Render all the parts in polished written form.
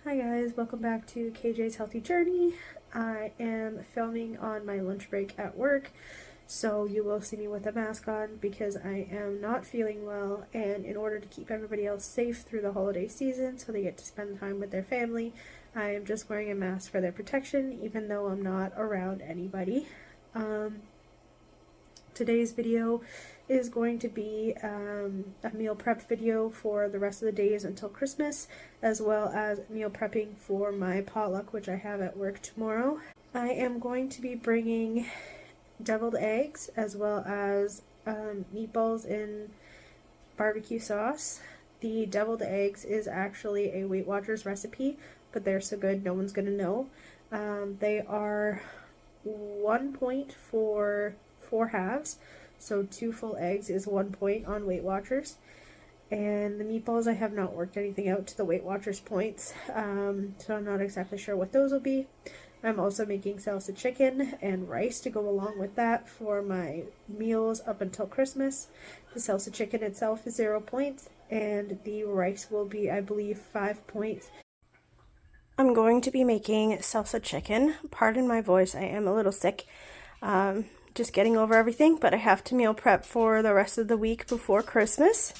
Hi guys, welcome back to KJ's Healthy Journey. I am filming on my lunch break at work, so you will see me with a mask on because I am not feeling well, and in order to keep everybody else safe through the holiday season so they get to spend time with their family, I am just wearing a mask for their protection even though I'm not around anybody. Today's video is going to be a meal prep video for the rest of the days until Christmas, as well as meal prepping for my potluck, which I have at work tomorrow. I am going to be bringing deviled eggs as well as meatballs in barbecue sauce. The deviled eggs is actually a Weight Watchers recipe, but they're so good no one's gonna know. They are 1 point for 4 halves, so 2 full eggs is 1 point on Weight Watchers. And the meatballs, I have not worked anything out to the Weight Watchers points, so I'm not exactly sure what those will be. I'm also making salsa chicken and rice to go along with that for my meals up until Christmas. The salsa chicken itself is 0 points, and the rice will be, I believe, 5 points. I'm going to be making salsa chicken. Pardon my voice, I am a little sick. Just getting over everything, but I have to meal prep for the rest of the week before Christmas.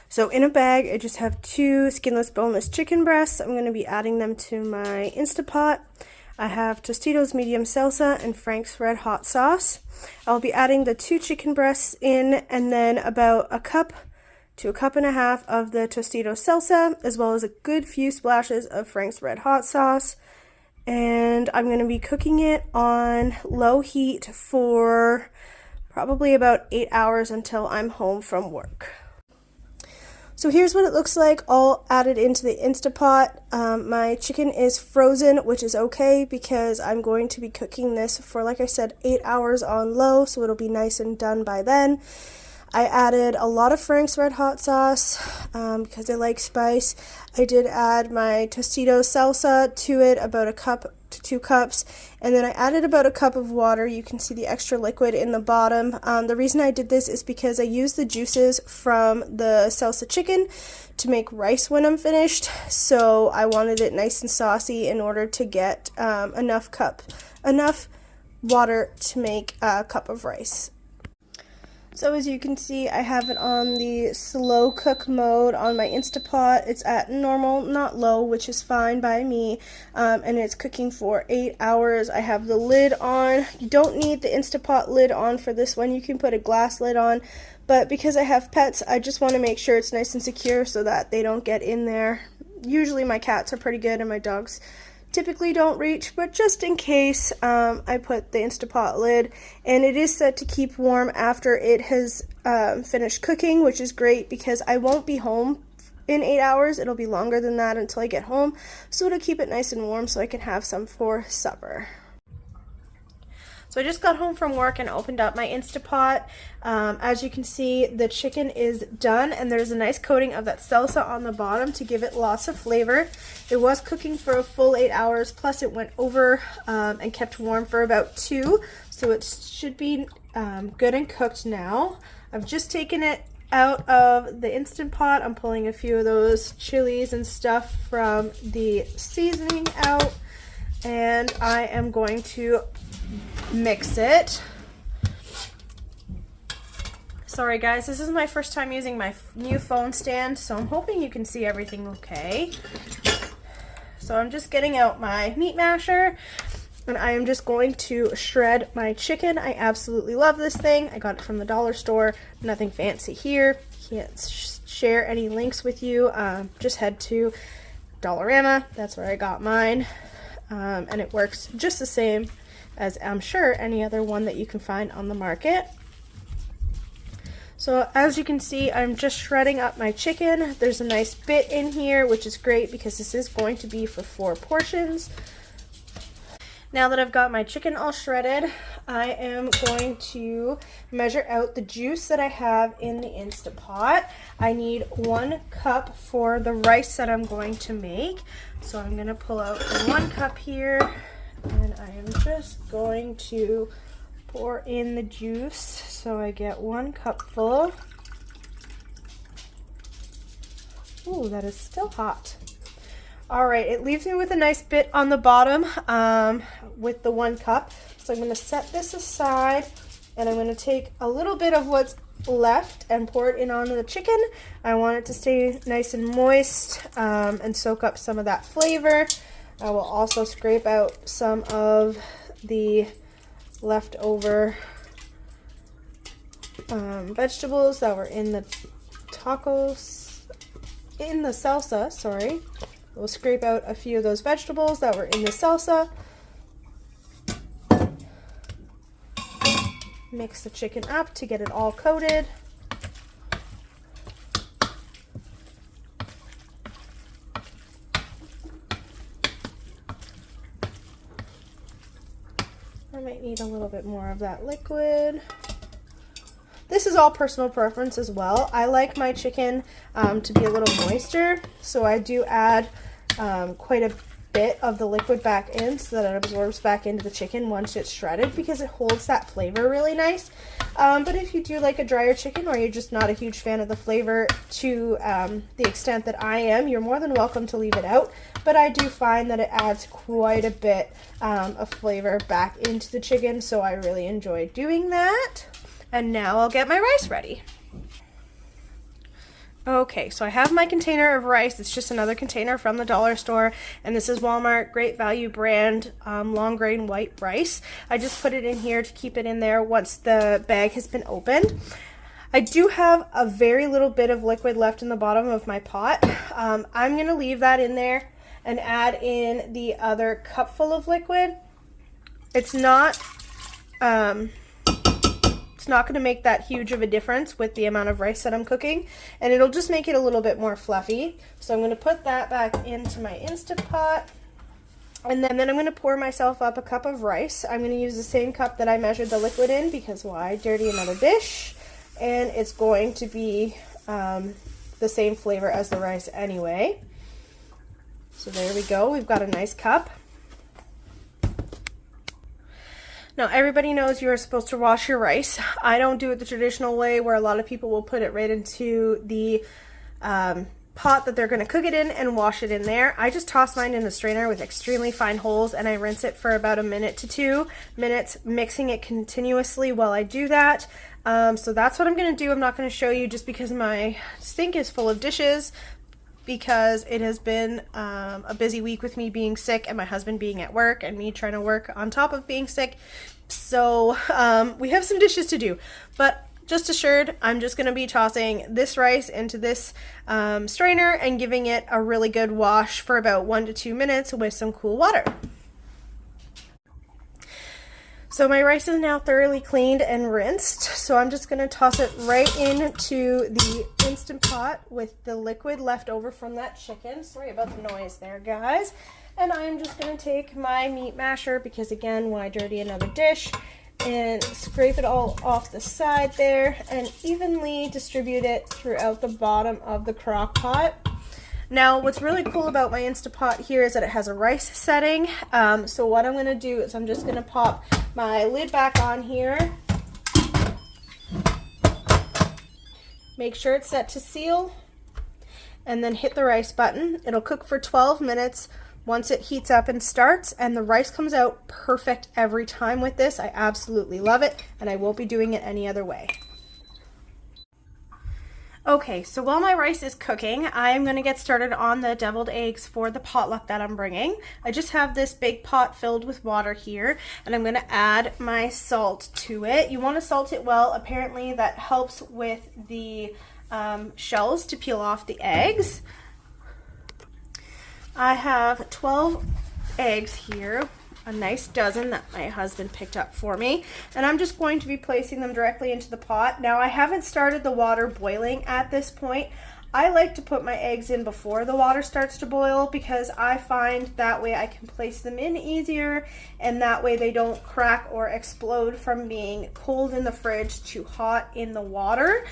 So in a bag, I just have 2 skinless, boneless chicken breasts. I'm going to be adding them to my Instapot. I have Tostitos medium salsa and Frank's red hot sauce. I'll be adding the 2 chicken breasts in, and then about a cup to a cup and a half of the Tostitos salsa, as well as a good few splashes of Frank's red hot sauce. And I'm going to be cooking it on low heat for probably about 8 hours until I'm home from work. So here's what it looks like all added into the Instapot. My chicken is frozen, which is okay because I'm going to be cooking this for, like I said, 8 hours on low, so it'll be nice and done by then. I added a lot of Frank's red hot sauce because I like spice. I did add my Tostitos salsa to it, about a cup to 2 cups, and then I added about a cup of water. You can see the extra liquid in the bottom. The reason I did this is because I used the juices from the salsa chicken to make rice when I'm finished, so I wanted it nice and saucy in order to get enough water to make a cup of rice. So as you can see, I have it on the slow cook mode on my Instapot. It's at normal, not low, which is fine by me, and it's cooking for 8 hours. I have the lid on. You don't need the Instapot lid on for this one. You can put a glass lid on, but because I have pets, I just want to make sure it's nice and secure so that they don't get in there. Usually my cats are pretty good and my dogs typically don't reach, but just in case, I put the Instapot lid, and it is set to keep warm after it has finished cooking, which is great because I won't be home in 8 hours. It'll be longer than that until I get home, so it'll keep it nice and warm so I can have some for supper. So I just got home from work and opened up my Instapot. As you can see, the chicken is done, and there's a nice coating of that salsa on the bottom to give it lots of flavor. It was cooking for a full 8 hours, plus it went over and kept warm for about 2, so it should be good and cooked now. I've just taken it out of the Instant Pot. I'm pulling a few of those chilies and stuff from the seasoning out, and I am going to mix it. Sorry guys, this is my first time using my new phone stand, so I'm hoping you can see everything okay. So I'm just getting out my meat masher, and I am just going to shred my chicken. I absolutely love this thing. I got it from the dollar store. Nothing fancy here. Can't share any links with you. Just head to Dollarama. That's where I got mine, and it works just the same as I'm sure any other one that you can find on the market. So as you can see, I'm just shredding up my chicken. There's a nice bit in here, which is great because this is going to be for 4 portions. Now that I've got my chicken all shredded, I am going to measure out the juice that I have in the Instapot. I need 1 cup for the rice that I'm going to make. So I'm going to pull out the 1 cup here, and I am just going to pour in the juice so I get 1 cup full. Ooh, that is still hot. All right, it leaves me with a nice bit on the bottom with the 1 cup. So I'm going to set this aside, and I'm going to take a little bit of what's left and pour it in onto the chicken. I want it to stay nice and moist and soak up some of that flavor. I will also scrape out some of the leftover vegetables that were in the salsa, sorry. We'll scrape out a few of those vegetables that were in the salsa. Mix the chicken up to get it all coated. I might need a little bit more of that liquid. This is all personal preference as well. I like my chicken to be a little moister, so I do add quite a bit of the liquid back in so that it absorbs back into the chicken once it's shredded, because it holds that flavor really nice. But if you do like a drier chicken, or you're just not a huge fan of the flavor to the extent that I am, you're more than welcome to leave it out. But I do find that it adds quite a bit of flavor back into the chicken, so I really enjoy doing that. And now I'll get my rice ready. Okay, so I have my container of rice. It's just another container from the dollar store, and this is Walmart Great Value brand long grain white rice. I just put it in here to keep it in there once the bag has been opened. I do have a very little bit of liquid left in the bottom of my pot. I'm going to leave that in there and add in the other cup full of liquid. It's not going to make that huge of a difference with the amount of rice that I'm cooking, and it'll just make it a little bit more fluffy. So I'm going to put that back into my Instant Pot, and then I'm going to pour myself up a cup of rice. I'm going to use the same cup that I measured the liquid in, because why dirty another dish? And it's going to be the same flavor as the rice anyway. So there we go. We've got a nice cup. Now, everybody knows you are supposed to wash your rice. I don't do it the traditional way, where a lot of people will put it right into the pot that they're going to cook it in and wash it in there. I just toss mine in a strainer with extremely fine holes, and I rinse it for about 1 to 2 minutes, mixing it continuously while I do that. So that's what I'm going to do. I'm not going to show you just because my sink is full of dishes, because it has been a busy week with me being sick and my husband being at work and me trying to work on top of being sick. So we have some dishes to do, but just assured, I'm just going to be tossing this rice into this strainer and giving it a really good wash for about 1 to 2 minutes with some cool water. So my rice is now thoroughly cleaned and rinsed, so I'm just going to toss it right into the Instant Pot with the liquid left over from that chicken. Sorry about the noise there, guys. And I'm just going to take my meat masher, because again, why dirty another dish, and scrape it all off the side there and evenly distribute it throughout the bottom of the crock pot. Now, what's really cool about my Instant Pot here is that it has a rice setting. So what I'm going to do is I'm just going to pop my lid back on here. Make sure it's set to seal, and then hit the rice button. It'll cook for 12 minutes once it heats up and starts, and the rice comes out perfect every time with this. I absolutely love it, and I won't be doing it any other way. Okay, so while my rice is cooking, I'm going to get started on the deviled eggs for the potluck that I'm bringing. I just have this big pot filled with water here, and I'm going to add my salt to it. You want to salt it well. Apparently that helps with the shells to peel off the eggs. I have 12 eggs here, a nice dozen that my husband picked up for me, and I'm just going to be placing them directly into the pot. Now, I haven't started the water boiling at this point. I like to put my eggs in before the water starts to boil, because I find that way I can place them in easier, and that way they don't crack or explode from being cold in the fridge to hot in the water.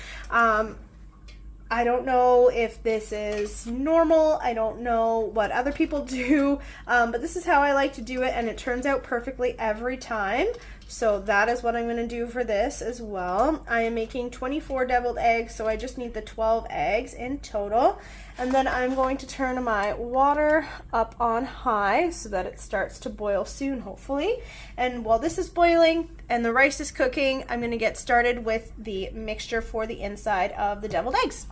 I don't know if this is normal. I don't know what other people do, but this is how I like to do it, and it turns out perfectly every time. So that is what I'm going to do for this as well. I am making 24 deviled eggs, so I just need the 12 eggs in total. And then I'm going to turn my water up on high so that it starts to boil soon, hopefully. And while this is boiling and the rice is cooking, I'm going to get started with the mixture for the inside of the deviled eggs.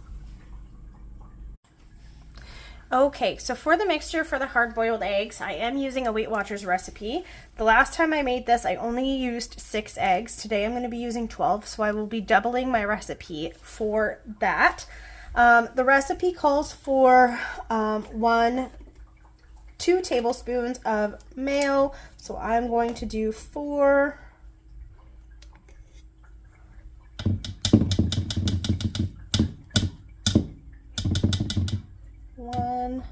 Okay, so for the mixture for the hard-boiled eggs, I am using a Weight Watchers recipe. The last time I made this, I only used 6 eggs. Today I'm going to be using 12, so I will be doubling my recipe for that. The recipe calls for 2 tablespoons of mayo, so I'm going to do 4. 1,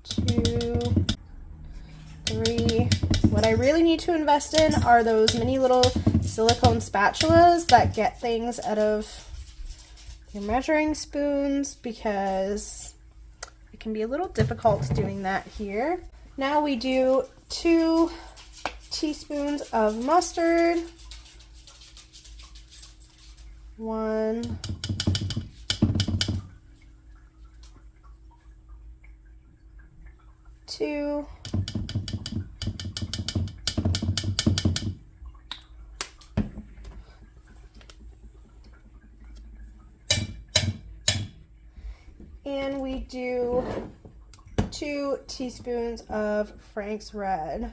2, 3. What I really need to invest in are those mini little silicone spatulas that get things out of your measuring spoons, because it can be a little difficult doing that here. Now we do 2 teaspoons of mustard, 1, 2, and we do 2 teaspoons of Frank's Red.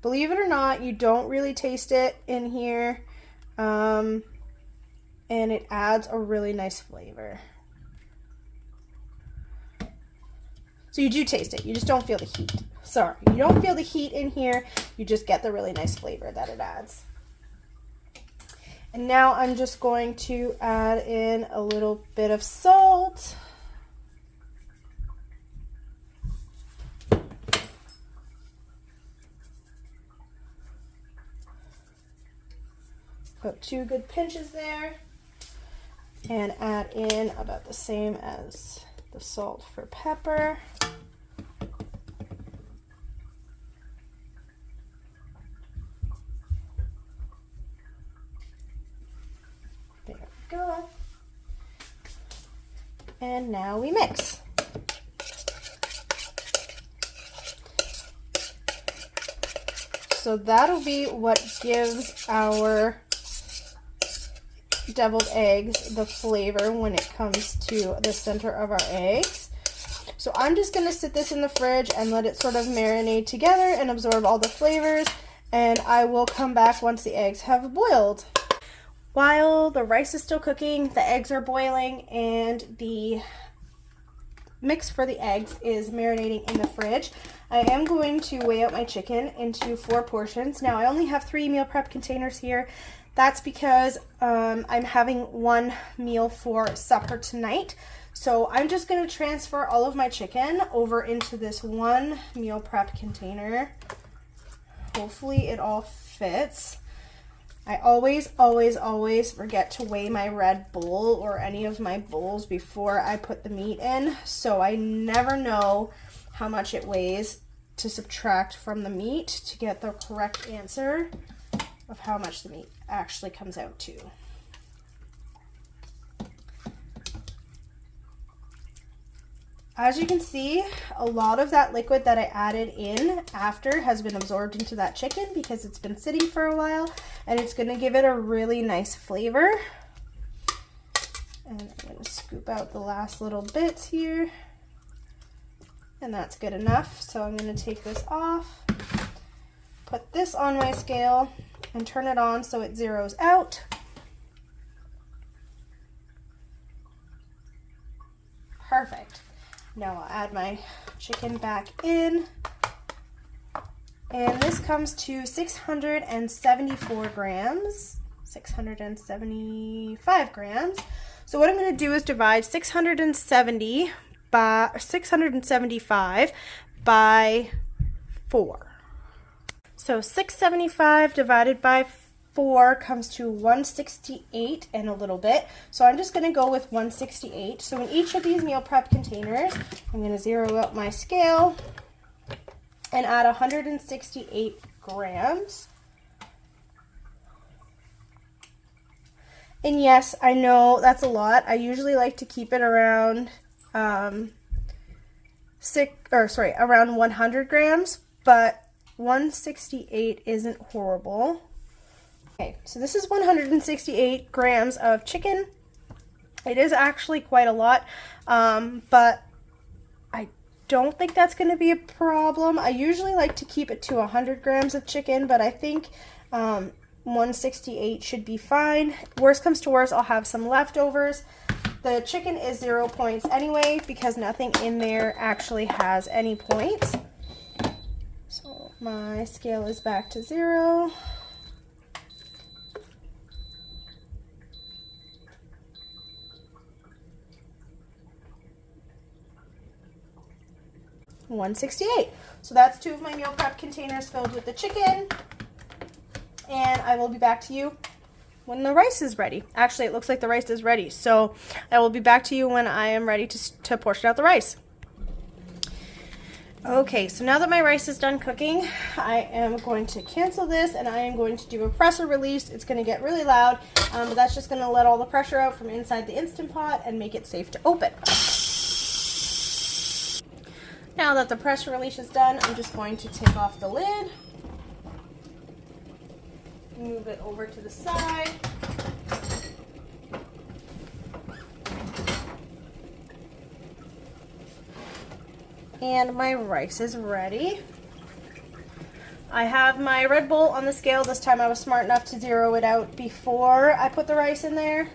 Believe it or not, you don't really taste it in here, and it adds a really nice flavor. So you do taste it, you just don't feel the heat. Sorry, you don't feel the heat in here, you just get the really nice flavor that it adds. And now I'm just going to add in a little bit of salt. Put 2 good pinches there, and add in about the same as the salt for pepper. There we go. And now we mix. So that'll be what gives our deviled eggs the flavor when it comes to the center of our eggs. So I'm just going to sit this in the fridge and let it sort of marinate together and absorb all the flavors, and I will come back once the eggs have boiled. While the rice is still cooking, the eggs are boiling, and the mix for the eggs is marinating in the fridge. I am going to weigh out my chicken into 4 portions. Now I only have 3 meal prep containers here. That's because I'm having 1 meal for supper tonight. So I'm just going to transfer all of my chicken over into this 1 meal prep container. Hopefully it all fits. I always forget to weigh my red bowl or any of my bowls before I put the meat in. So I never know how much it weighs to subtract from the meat to get the correct answer of how much the meat actually comes out to. As you can see, a lot of that liquid that I added in after has been absorbed into that chicken because it's been sitting for a while, and it's going to give it a really nice flavor. And I'm going to scoop out the last little bits here, and that's good enough. So I'm going to take this off, put this on my scale, and turn it on so it zeroes out. Perfect. Now I'll add my chicken back in, and this comes to 674 grams, 675 grams. So what I'm going to do is divide 675 by 4. So 675 divided by 4 comes to 168 and a little bit. So I'm just going to go with 168. So in each of these meal prep containers, I'm going to zero out my scale and add 168 grams. And yes, I know that's a lot. I usually like to keep it around around 100 grams, but 168 isn't horrible. Okay, so this is 168 grams of chicken. It is actually quite a lot, but I don't think that's going to be a problem. I usually like to keep it to 100 grams of chicken, but I think 168 should be fine. Worst comes to worst, I'll have some leftovers. The chicken is 0 points anyway because nothing in there actually has any points. So my scale is back to 0. $168. So that's 2 of my meal prep containers filled with the chicken. And I will be back to you when the rice is ready. Actually, it looks like the rice is ready. So I will be back to you when I am ready to portion out the rice. Okay, so now that my rice is done cooking, I am going to cancel this and I am going to do a pressure release. It's going to get really loud, but that's just going to let all the pressure out from inside the Instant Pot and make it safe to open. Now that the pressure release is done, I'm just going to take off the lid, move it over to the side, and my rice is ready. I have my Red Bull on the scale. This time I was smart enough to zero it out before I put the rice in there.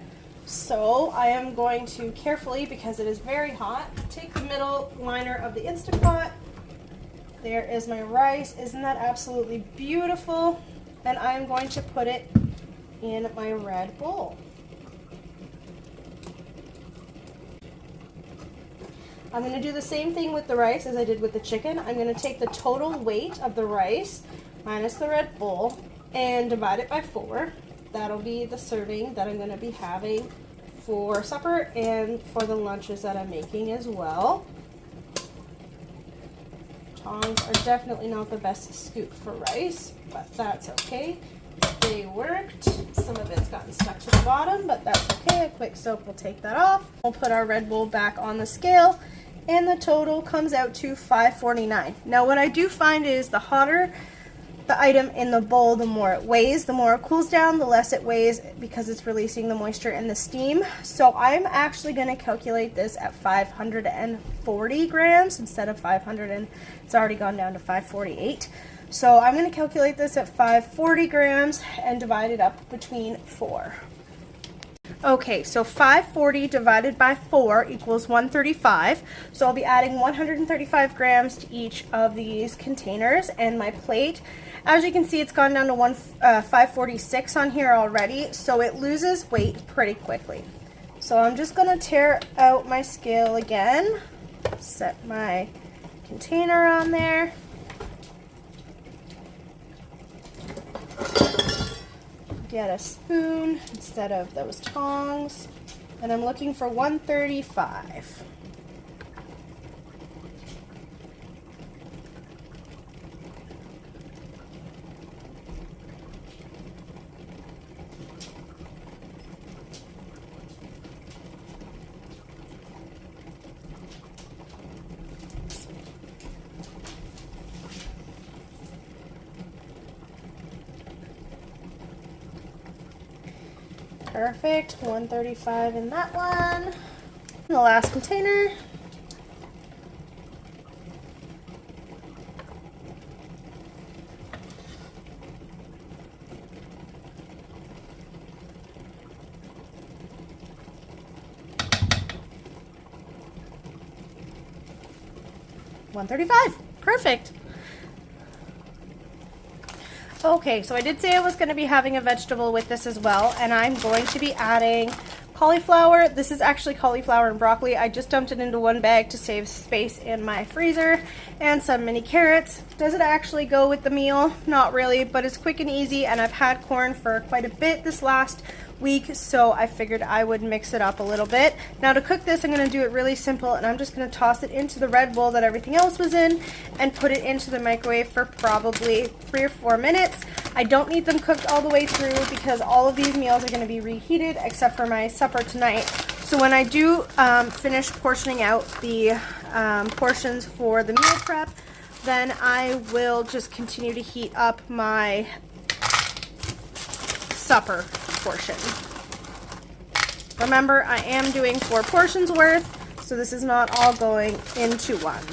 So I am going to carefully, because it is very hot, take the middle liner of the Instant Pot. There is my rice. Isn't that absolutely beautiful? And I'm going to put it in my Red Bowl. I'm going to do the same thing with the rice as I did with the chicken. I'm going to take the total weight of the rice minus the Red Bull and divide it by 4. That'll be the serving that I'm going to be having for supper and for the lunches that I'm making as well. Tongs are definitely not the best scoop for rice, but that's okay. They worked. Some of it's gotten stuck to the bottom, but that's okay. A quick soap will take that off. We'll put our Red Bull back on the scale, and the total comes out to $5.49. Now what I do find is the hotter the item in the bowl, the more it weighs. The more it cools down, the less it weighs because it's releasing the moisture and the steam. So I'm actually going to calculate this at 540 grams instead of 500, and it's already gone down to 548. So I'm going to calculate this at 540 grams and divide it up between 4. Okay, so 540 divided by 4 equals 135. So I'll be adding 135 grams to each of these containers, and my plate, as you can see, it's gone down to 546 on here already, so it loses weight pretty quickly. So I'm just going to tear out my scale again, set my container on there. Get a spoon instead of those tongs, and I'm looking for 135. Perfect, 135 in that one. And the last container. $135. Perfect. Okay, so I did say I was going to be having a vegetable with this as well, and I'm going to be adding cauliflower. This is actually cauliflower and broccoli. I just dumped it into one bag to save space in my freezer, and some mini carrots. Does it actually go with the meal? Not really, but it's quick and easy, and I've had corn for quite a bit this last week, so I figured I would mix it up a little bit. Now to cook this, I'm going to do it really simple, and I'm just going to toss it into the Red Bowl that everything else was in and put it into the microwave for probably 3 or 4 minutes. I don't need them cooked all the way through because all of these meals are going to be reheated except for my supper tonight. So when I do finish portioning out the portions for the meal prep, then I will just continue to heat up my supper portion. Remember, I am doing 4 portions worth, so this is not all going into one.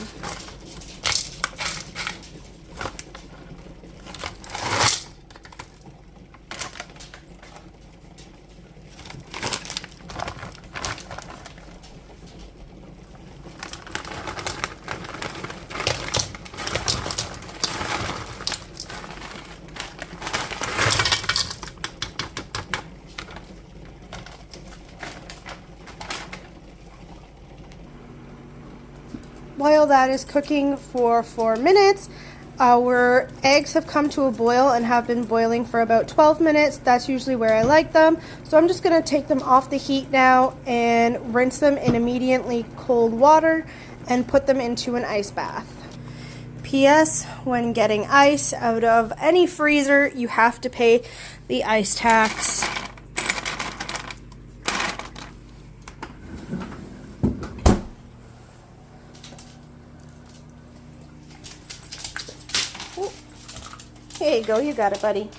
While that is cooking for 4 minutes, our eggs have come to a boil and have been boiling for about 12 minutes. That's usually where I like them. So I'm just going to take them off the heat now and rinse them in immediately cold water and put them into an ice bath. P.S. When getting ice out of any freezer, you have to pay the ice tax. Here you go, you got it, buddy.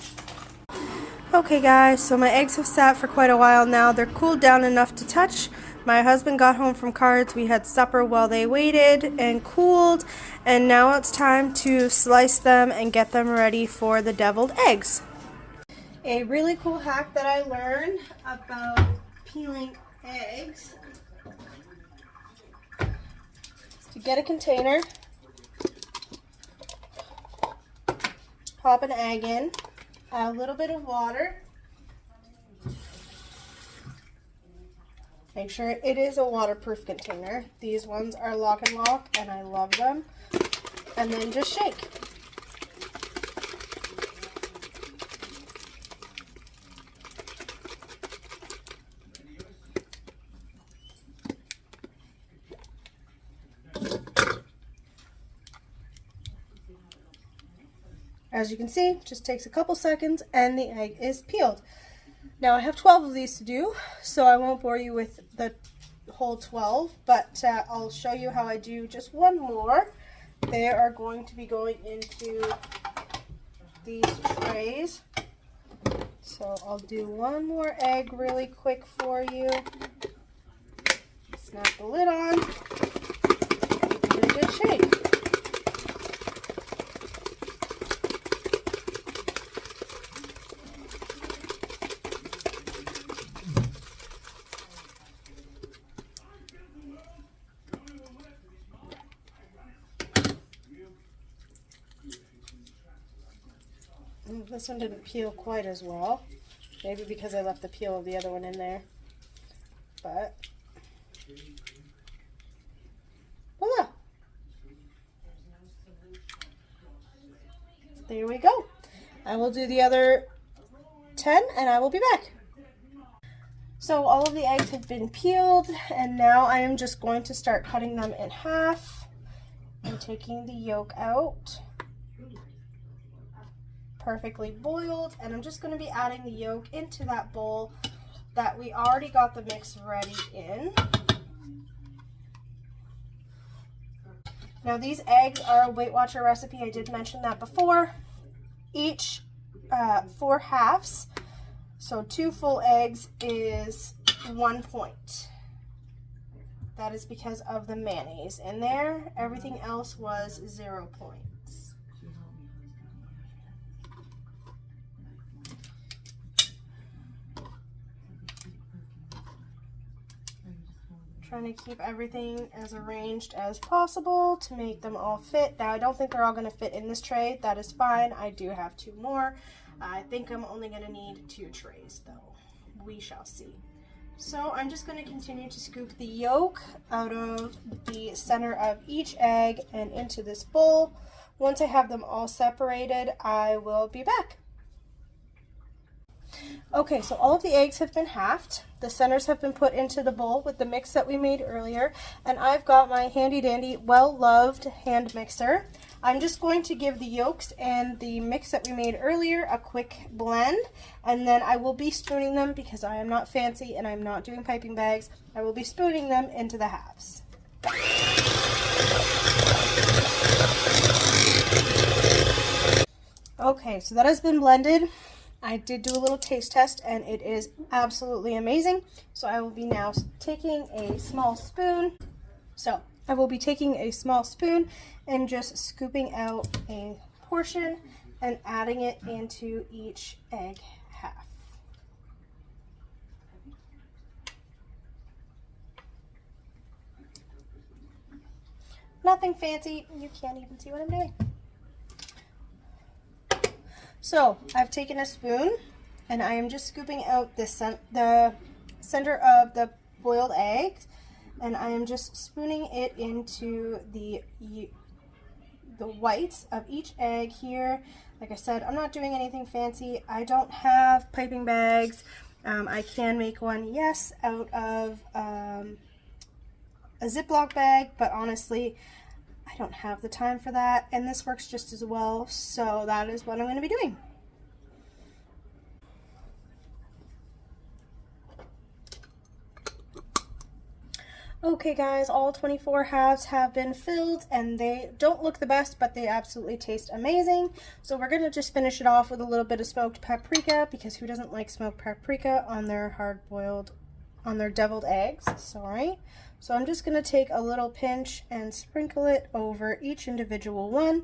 Okay guys, so my eggs have sat for quite a while now. They're cooled down enough to touch. My husband got home from cards. We had supper while they waited and cooled. And now it's time to slice them and get them ready for the deviled eggs. A really cool hack that I learned about peeling eggs is to get a container, pop an egg in, add a little bit of water. Make sure it is a waterproof container. These ones are lock and lock and I love them. And then just shake. As you can see, it just takes a couple seconds and the egg is peeled. Now I have 12 of these to do, so I won't bore you with the whole 12, but I'll show you how I do just one more. They are going to be going into these trays. So I'll do one more egg really quick for you. Snap the lid on. Give it a good shake. This one didn't peel quite as well, maybe because I left the peel of the other one in there, but voila! There we go. I will do the other 10 and I will be back. So all of the eggs have been peeled and now I am just going to start cutting them in half and taking the yolk out. Perfectly boiled, and I'm just going to be adding the yolk into that bowl that we already got the mix ready in. Now these eggs are a Weight Watcher recipe. I did mention that before. Each 4 halves, so 2 full eggs is 1 point. That is because of the mayonnaise in there. Everything else was 0 points. Trying to keep everything as arranged as possible to make them all fit. Now I don't think they're all going to fit in this tray. That is fine. I do have 2 more. I think I'm only going to need 2 trays though. We shall see. So I'm just going to continue to scoop the yolk out of the center of each egg and into this bowl. Once I have them all separated, I will be back. Okay, so all of the eggs have been halved. The centers have been put into the bowl with the mix that we made earlier. And I've got my handy dandy, well-loved hand mixer. I'm just going to give the yolks and the mix that we made earlier a quick blend, and then I will be spooning them because I am not fancy and I'm not doing piping bags. I will be spooning them into the halves. Okay, so that has been blended. I did do a little taste test and it is absolutely amazing. So I will be now taking a small spoon. So I will be taking a small spoon and just scooping out a portion and adding it into each egg half. Nothing fancy, you can't even see what I'm doing. So I've taken a spoon and I am just scooping out the center of the boiled eggs, and I am just spooning it into the whites of each egg here. Like I said, I'm not doing anything fancy. I don't have piping bags. I can make one, yes, out of a Ziploc bag, but honestly, I don't have the time for that, and this works just as well, so that is what I'm going to be doing. Okay guys, all 24 halves have been filled, and they don't look the best, but they absolutely taste amazing. So we're going to just finish it off with a little bit of smoked paprika, because who doesn't like smoked paprika on their deviled eggs? Sorry. So I'm just going to take a little pinch and sprinkle it over each individual one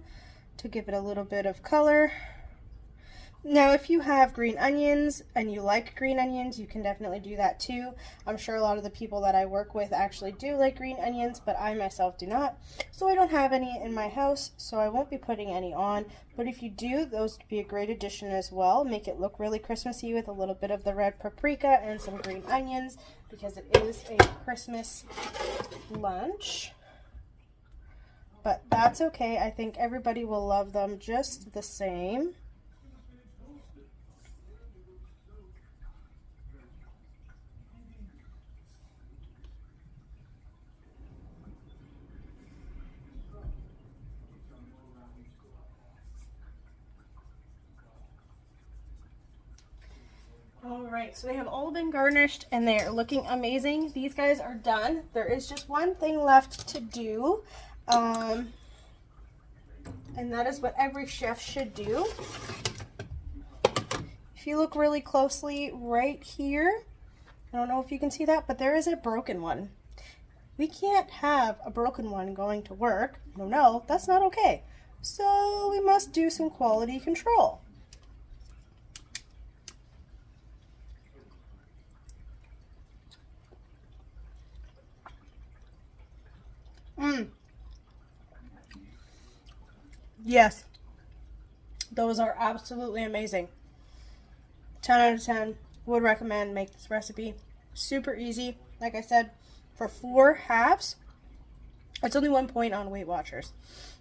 to give it a little bit of color. Now, if you have green onions and you like green onions, you can definitely do that too. I'm sure a lot of the people that I work with actually do like green onions, but I myself do not. So I don't have any in my house, so I won't be putting any on. But if you do, those would be a great addition as well. Make it look really Christmassy with a little bit of the red paprika and some green onions, because it is a Christmas lunch. But that's okay. I think everybody will love them just the same. Alright, so they have all been garnished and they're looking amazing. These guys are done. There is just one thing left to do, and that is what every chef should do. If you look really closely right here, I don't know if you can see that, but there is a broken one. We can't have a broken one going to work. No, that's not okay. So we must do some quality control. Yes, those are absolutely amazing. 10 out of 10. Would recommend. Make this recipe. Super easy. Like I said, for 4 halves, it's only 1 point on Weight Watchers.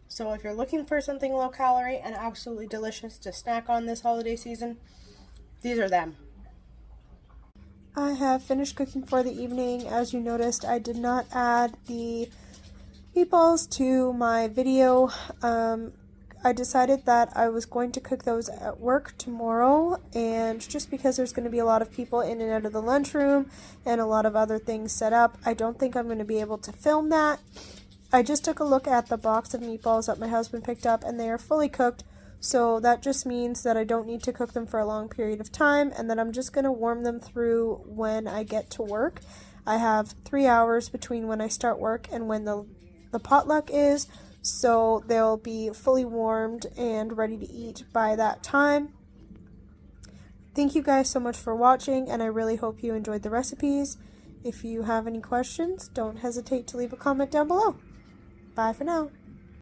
So if you're looking for something low calorie and absolutely delicious to snack on this holiday season, these are them. I have finished cooking for the evening. As you noticed, I did not add the meatballs to my video. I decided that I was going to cook those at work tomorrow, and just because there's going to be a lot of people in and out of the lunchroom and a lot of other things set up, I don't think I'm going to be able to film that. I just took a look at the box of meatballs that my husband picked up, and they are fully cooked, so that just means that I don't need to cook them for a long period of time, and that I'm just going to warm them through when I get to work. I have 3 hours between when I start work and when the potluck is, so they'll be fully warmed and ready to eat by that time. Thank you guys so much for watching, and I really hope you enjoyed the recipes. If you have any questions, don't hesitate to leave a comment down below. Bye for now.